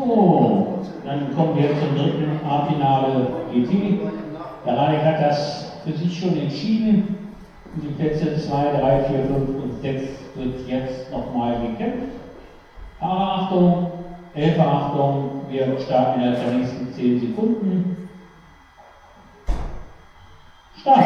So, dann kommen wir zum dritten A-Finale GT. Der Radek hat das für sich schon entschieden. Die Plätze 2, 3, 4, 5 und 6 wird jetzt nochmal gekämpft. Achtung, 11 Achtung, wir starten innerhalb der nächsten 10 Sekunden. Start!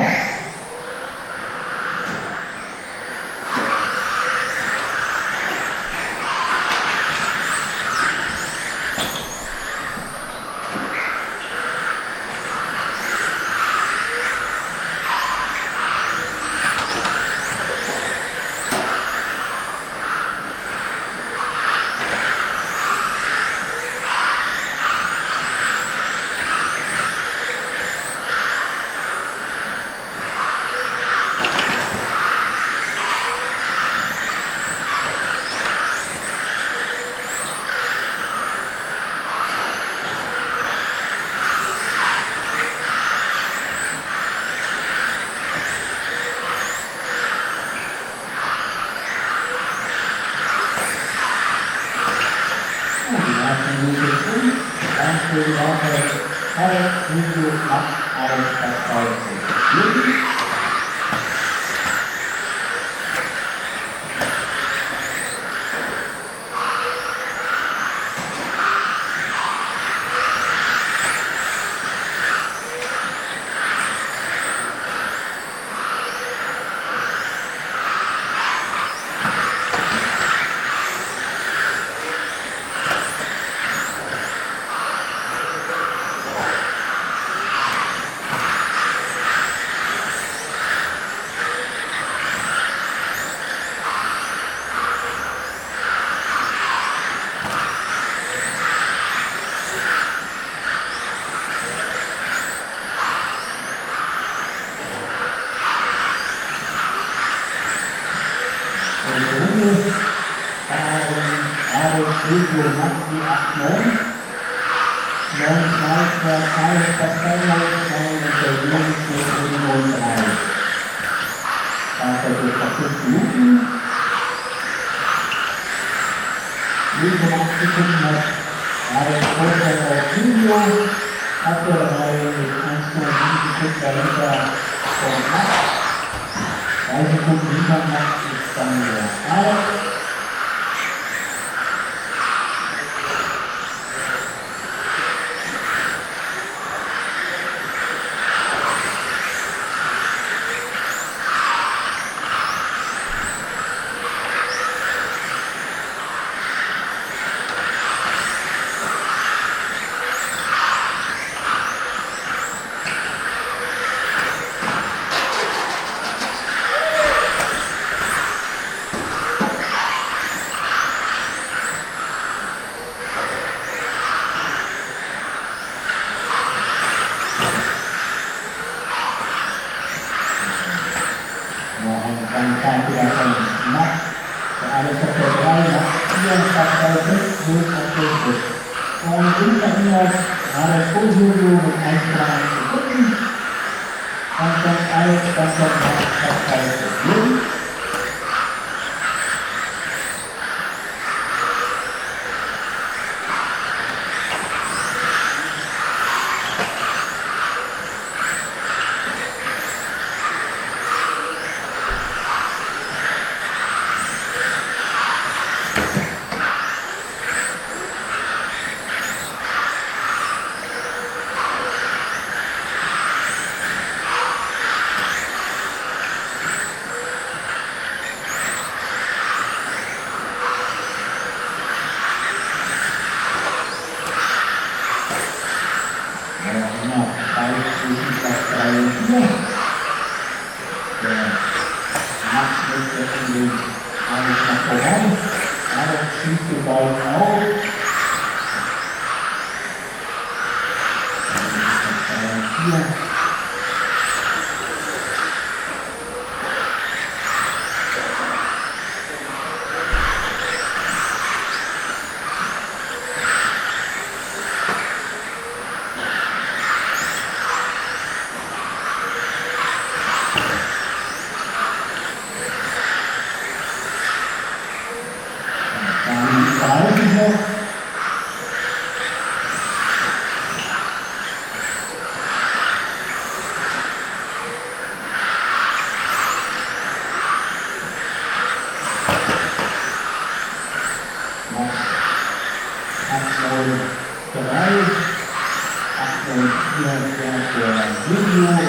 der Video und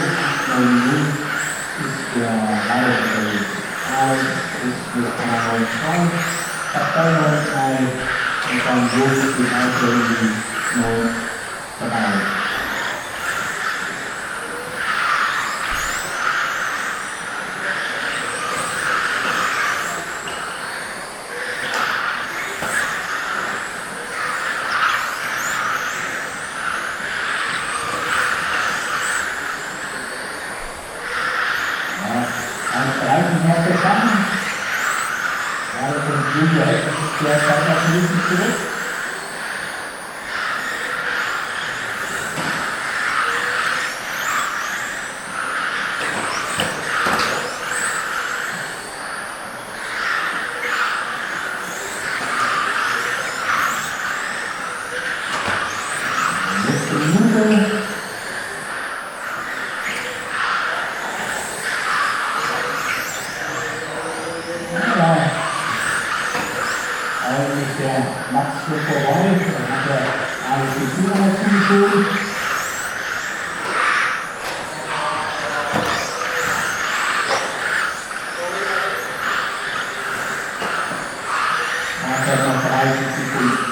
890 ist der Reihe unterwegs. Ist mit einer 2, Partei 2 und dann so ist die Reihe in die 3. Noch verstanden. Gerade von Julia ist der Partner zurück. Letzte Minute. Eigentlich der Max schon vorbei, dann hat der RCK noch zugeschoben. Hat er noch 30 Sekunden.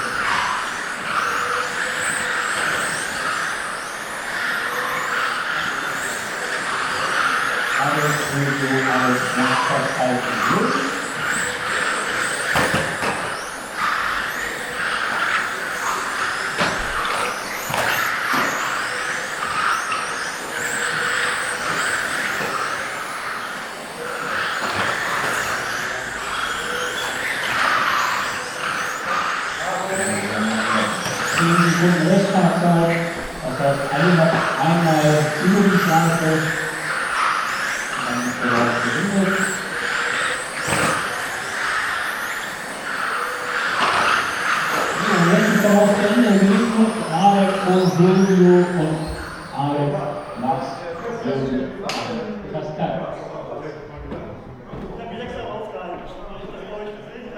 Alles Video als Nachverhalten durch. Sekunden Restfahrzeit, das heißt einmal über die Schleife, dann ist der Lauf beendet. So, jetzt ist der Lauf zu Ende gewesen, Arbeit und Böden